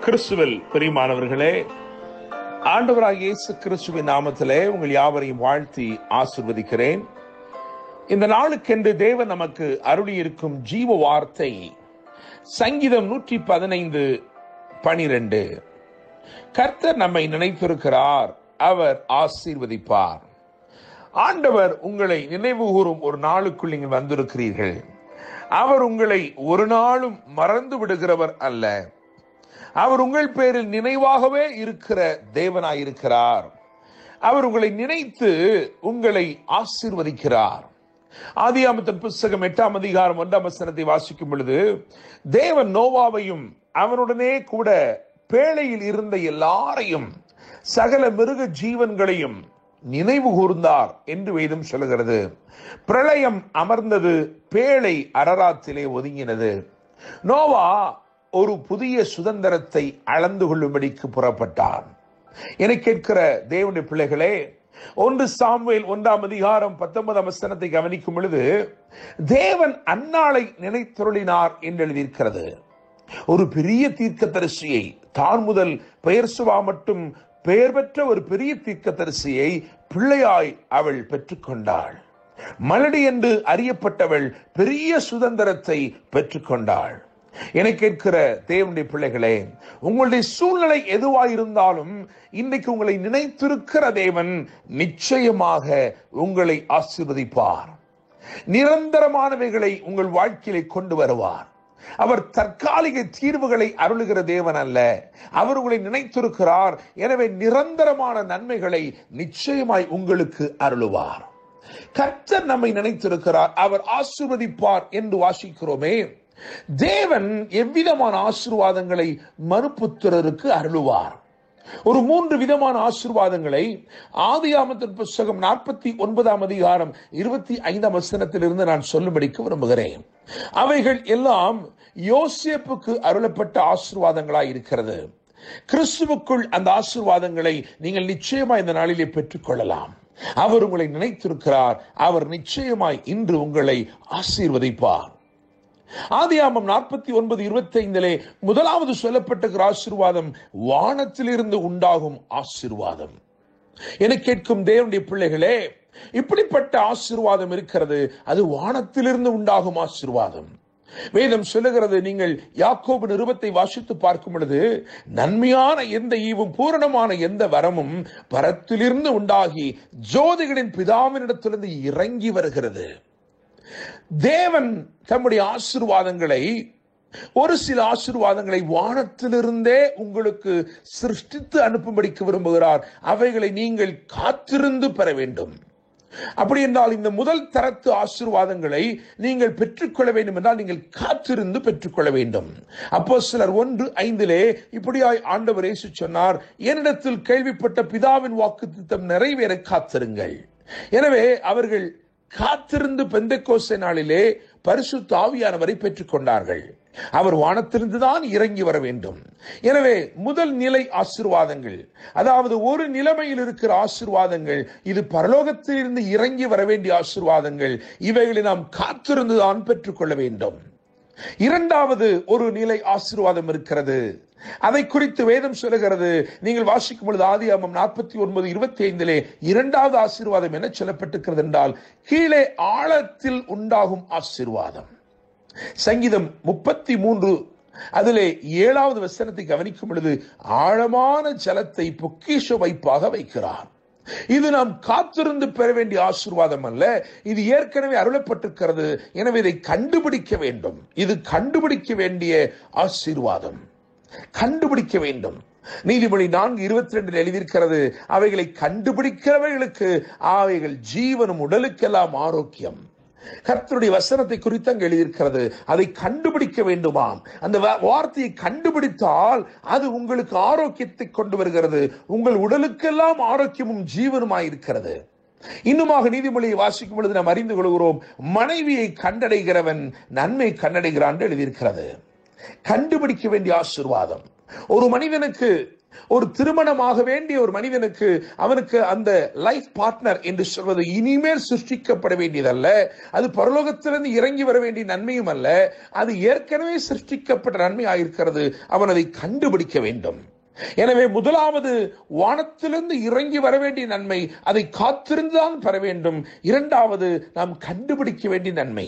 கிறிஸ்துவில் பிரியமானவர்களே, ஆண்டவராகிய இயேசு கிறிஸ்துவின் நாமத்திலே உங்கள் யாவரையும் வாழ்த்தி ஆசீர்வதிக்கிறேன். இந்த நாளுக்கென்று தேவன் நமக்கு அருளியிருக்கும் ஜீவ வார்த்தை சங்கீதம் 115:12. கர்த்தர் நம்மை நினைத்திருக்கிறார், அவர் ஆசீர்வதிப்பார். ஆண்டவர் உங்களை நினைவு கூறும் ஒரு நாளுக்குள் நீங்கள் வந்திருக்கிறீர்கள். அவர் உங்களை ஒரு நாளும் மறந்து விடுகிறவர் அல்ல. அவர் உங்கள் பேரில் நினைவாகவே இருக்கிற தேவனாயிருக்கிறார். அவர் உங்களை நினைத்து உங்களை ஆசீர்வதிக்கிறார். ஆதியாகமத்தின் புத்தகம் 8ஆம் அதிகாரம் 1ஆம் வசனத்தை வாசிக்கும் பொழுது, தேவன் நோவாவையும் அவனுடனே கூட பேழையில் இருந்த எல்லாரையும் சகல மிருக ஜீவன்களையும் நினைவு கூர்ந்தார் என்று வேதம் சொல்கிறது. பிரளயம் அமர்ந்தது, பேழை அரராத்திலே ஒதுங்கினது. நோவா ஒரு புதிய சுதந்திரத்தை அளந்து கொள்ளும்படிக்கு புறப்பட்டான். என கேட்கிற தேவனுடைய பிள்ளைகளே, 1 சாமுவேல் 1ஆம் அதிகாரம் 19ஆம் வசனத்தை கவனிக்கும் பொழுது, தேவன் அன்னாளை நினைத்தருளினார் என்று எழுதியிருக்கிறது. ஒரு பெரிய தீர்க்கதரிசியை, தான் முதல் பெயர்சுவா மட்டும் பெயர் பெற்ற ஒரு பெரிய தீர்க்கதரிசியை பிள்ளையாய் அவள் பெற்றுக்கொண்டாள். மலடி என்று அறியப்பட்டவள் பெரிய சுதந்திரத்தை பெற்றுக்கொண்டாள். என கேட்கிற தேவனுடைய பிள்ளைகளே, உங்களுடைய சூழ்நிலை எதுவாயிருந்தாலும் இன்றைக்கு உங்களை நினைத்திருக்கிற தேவன் நிச்சயமாக உங்களை ஆசீர்வதிப்பார். நிரந்தரமானவைகளை உங்கள் வாழ்க்கையிலே கொண்டு வருவார். அவர் தற்காலிக தீர்வுகளை அருளுகிற தேவன் அல்ல. அவர் உங்களை நினைத்திருக்கிறார். எனவே நிரந்தரமான நன்மைகளை நிச்சயமாய் உங்களுக்கு அருளுவார். கர்த்தர் நம்மை நினைத்திருக்கிறார், அவர் ஆசீர்வதிப்பார் என்று வாசிக்கிறோமே. தேவன் எவ்விதமான ஆசீர்வாதங்களை மனுபுத்திரருக்கு அருளுவார்? ஒரு 3 விதமான ஆசீர்வாதங்களை ஆதியாகமத்தின் புத்தகம் 49ஆம் அதிகாரம் 25ஆம் வசனத்திலிருந்து நான் சொல்லும்படிக்கு விரும்புகிறேன். அவைகள் எல்லாம் யோசேப்புக்கு அருளப்பட்ட ஆசீர்வாதங்களாய் இருக்கிறது. கிறிஸ்துவுக்குள் அந்த ஆசீர்வாதங்களை நீங்கள் நிச்சயமாய் இந்த நாளிலே பெற்றுக் கொள்ளலாம். அவர் உங்களை நினைத்திருக்கிறார். அவர் நிச்சயமாய் இன்று உங்களை ஆசீர்வதிப்பார். ஆதியாகமம் 49:25 முதலாவது சொல்லப்பட்ட ஆசீர்வாதம் வானத்திலிருந்து உண்டாகும் ஆசீர்வாதம். என கேட்கும் தேவனுடைய பிள்ளைகளே, இப்படிப்பட்ட ஆசீர்வாதம் இருக்கிறது. அது வானத்திலிருந்து உண்டாகும் ஆசீர்வாதம். வேதம் சொல்லுகிறது, நீங்கள் யாக்கோபு நிருபத்தை வாசித்து பார்க்கும் பொழுது, நன்மையான எந்த ஈவும் பூரணமான எந்த வரமும் பரத்திலிருந்து உண்டாகி ஜோதிகளின் பிதாவினிடத்திலிருந்து இறங்கி வருகிறது. தேவன் தம்முடைய ஆசீர்வாதங்களை, ஒரு சில ஆசீர்வாதங்களை வானத்திலிருந்தே உங்களுக்கு சிருஷ்டித்து அனுப்பும்படிக்கு விரும்புகிறார். அவைகளை நீங்கள் காத்திருந்து பெற வேண்டும். அப்படி என்றால் இந்த முதல் தரத்து ஆசீர்வாதங்களை நீங்கள் பெற்றுக்கொள்ள வேண்டும் என்றால் நீங்கள் காத்திருந்து பெற்றுக்கொள்ள வேண்டும். அப்போஸ்தலர் 1:5 இப்படியாய் ஆண்டவர் இயேசு சொன்னார், என்னிடத்தில் கேள்விப்பட்ட பிதாவின் வாக்குத்தத்தம் நிறைவேற காத்திருங்கள். எனவே அவர்கள் காத்திருந்து பெந்தெக்கோஸ்தே நாளிலே பரிசுத்த ஆவியானவரை பெற்றுக் கொண்டார்கள். அவர் வானத்திலிருந்து தான் இறங்கி வர வேண்டும். எனவே முதல் நிலை ஆசீர்வாதங்கள், அதாவது ஒரு நிலைமையில் இருக்கிற ஆசீர்வாதங்கள், இது பரலோகத்திலிருந்து இறங்கி வர வேண்டிய ஆசீர்வாதங்கள். இவைகளை நாம் காத்திருந்துதான் பெற்றுக்கொள்ள வேண்டும். இரண்டாவது ஒரு நிலை ஆசீர்வாதம் இருக்கிறது. அதை குறித்து வேதம் சொல்லுகிறது. நீங்கள் வாசிக்கும் பொழுது ஆதியாகமம் 49:25 இரண்டாவது ஆசீர்வாதம் என்ன சொல்லப்பட்டிருக்கிறது என்றால், கீழே ஆழத்தில் உண்டாகும் ஆசீர்வாதம். சங்கீதம் 33 அதிலே 7வது வசனத்தை கவனிக்கும் பொழுது, ஆழமான ஜலத்தை பொக்கிஷ வைப்பாக வைக்கிறார். இது நாம் காத்திருந்து பெற வேண்டிய ஆசீர்வாதம் அல்ல, இது ஏற்கனவே அருளப்பட்டிருக்கிறது. எனவே இதை கண்டுபிடிக்க வேண்டும். இது கண்டுபிடிக்க வேண்டிய ஆசீர்வாதம், கண்டுபிடிக்க வேண்டும். நீதிமொழி 4:22 எழுதியிருக்கிறது, அவைகளை கண்டுபிடிக்கிறவர்களுக்கு அவைகள் ஜீவனும் உடலுக்கெல்லாம் ஆரோக்கியம். கர்த்தருடைய வசனத்தை குறித்து அங்கு எழுதியிருக்கிறது. அதை கண்டுபிடிக்க வேண்டுமாம். அந்த வார்த்தையை கண்டுபிடித்தால் அது உங்களுக்கு ஆரோக்கியத்தை கொண்டு வருகிறது. உங்கள் உடலுக்கெல்லாம் ஆரோக்கியமும் ஜீவனுமாயிருக்கிறது. இன்னுமாக நீதிமொழியை வாசிக்கும் பொழுது நாம் அறிந்து கொள்கிறோம், மனைவியை கண்டடைகிறவன் நன்மை கண்டடைகிறான் என்று எழுதியிருக்கிறது. கண்டுபிடிக்க வேண்டிய ஆசீர்வாதம். ஒரு மனிதனுக்கு ஒரு திருமணமாக வேண்டிய ஒரு மனிதனுக்கு அவனுக்கு அந்த லைஃப் பார்ட்னர் என்று சொல்வது இனிமேல் சிருஷ்டிக்கப்பட வேண்டியதல்ல. அது பரலோகத்திலிருந்து இறங்கி வர வேண்டிய நன்மையும் அல்ல. அது ஏற்கனவே சிருஷ்டிக்கப்பட்ட நன்மை ஆயிருக்கிறது. அவன் அதை கண்டுபிடிக்க வேண்டும். எனவே முதலாவது வானத்திலிருந்து இறங்கி வர வேண்டிய நன்மை, அதை காத்திருந்துதான் பெற வேண்டும். இரண்டாவது நாம் கண்டுபிடிக்க வேண்டிய நன்மை.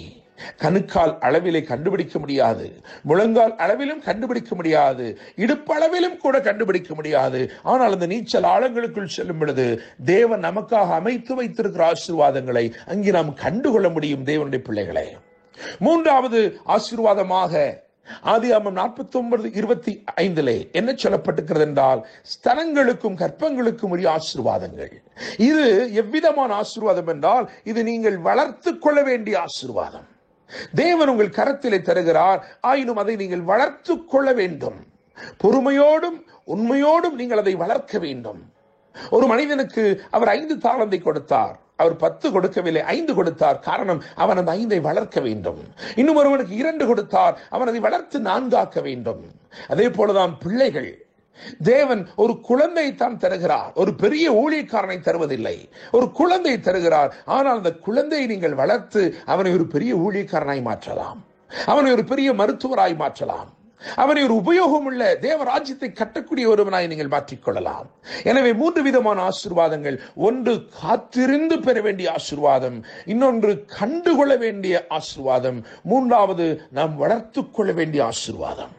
கணுக்கால் அளவிலே கண்டுபிடிக்க முடியாது, முழங்கால் அளவிலும் கண்டுபிடிக்க முடியாது, இடுப்பளவிலும் கூட கண்டுபிடிக்க முடியாது. ஆனால் அந்த நீச்சல் ஆழங்களுக்குள் செல்லும் பொழுது தேவன் நமக்காக அமைத்து வைத்திருக்கிற ஆசீர்வாதங்களை அங்கே நாம் கண்டுகொள்ள முடியும். தேவனுடைய பிள்ளைகளை, மூன்றாவது ஆசீர்வாதமாக ஆதியாகமம் 49:25 என்ன சொல்லப்பட்டிருக்கிறது என்றால், ஸ்தனங்களுக்கும் கற்பங்களுக்கும் உரிய ஆசீர்வாதங்கள். இது எவ்விதமான ஆசீர்வாதம் என்றால், இது நீங்கள் வளர்த்து கொள்ள வேண்டிய ஆசீர்வாதம். தேவன் உங்கள் கரத்திலே தருகிறார், ஆயினும் அதை நீங்கள் வளர்த்து கொள்ள வேண்டும். பொறுமையோடும் உண்மையோடும் நீங்கள் அதை வளர்க்க வேண்டும். ஒரு மனிதனுக்கு அவர் 5 தாலந்தை கொடுத்தார், அவர் 10 கொடுக்கவில்லை, 5 கொடுத்தார். காரணம், அவன் அந்த 5ஐ வளர்க்க வேண்டும். இன்னும் ஒருவனுக்கு 2 கொடுத்தார், அவன் அதை வளர்த்து 4 ஆக்க வேண்டும். அதே போலதான் பிள்ளைகள். தேவன் ஒரு குழந்தை தான் தருகிறார், ஒரு பெரிய ஊழியக்காரனை தருவதில்லை. ஒரு குழந்தை தருகிறார், ஆனால் அந்த குழந்தையை நீங்கள் வளர்த்து அவனை ஒரு பெரிய ஊழியக்காரனாய் மாற்றலாம், அவனை ஒரு பெரிய மருத்துவராய் மாற்றலாம், அவனை ஒரு உபயோகம் உள்ள தேவராஜ்யத்தை கட்டக்கூடிய ஒருவனாய் நீங்கள் மாற்றிக்கொள்ளலாம். எனவே 3 விதமான ஆசீர்வாதங்கள். ஒன்று காத்திருந்து பெற வேண்டிய ஆசீர்வாதம், இன்னொன்று கண்டுகொள்ள வேண்டிய ஆசீர்வாதம், மூன்றாவது நாம் வளர்த்துக் கொள்ள வேண்டிய ஆசீர்வாதம்.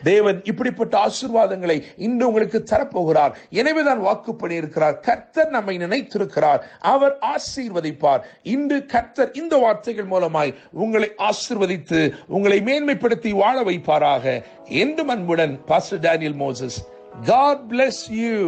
தேவன் இப்படிப்பட்ட ஆசீர்வாதங்களை இன்று உங்களுக்கு தரப்போகிறார். எனவேதான் வாக்கு பண்ணியிருக்கிறார், கர்த்தர் நம்மை நினைத்திருக்கிறார், அவர் ஆசீர்வதிப்பார். இன்று கர்த்தர் இந்த வார்த்தைகள் மூலமாய் உங்களை ஆசீர்வதித்து உங்களை மேன்மைப்படுத்தி வாழ வைப்பாராக. என்று அன்புடன் pastor Daniel Moses. God bless you.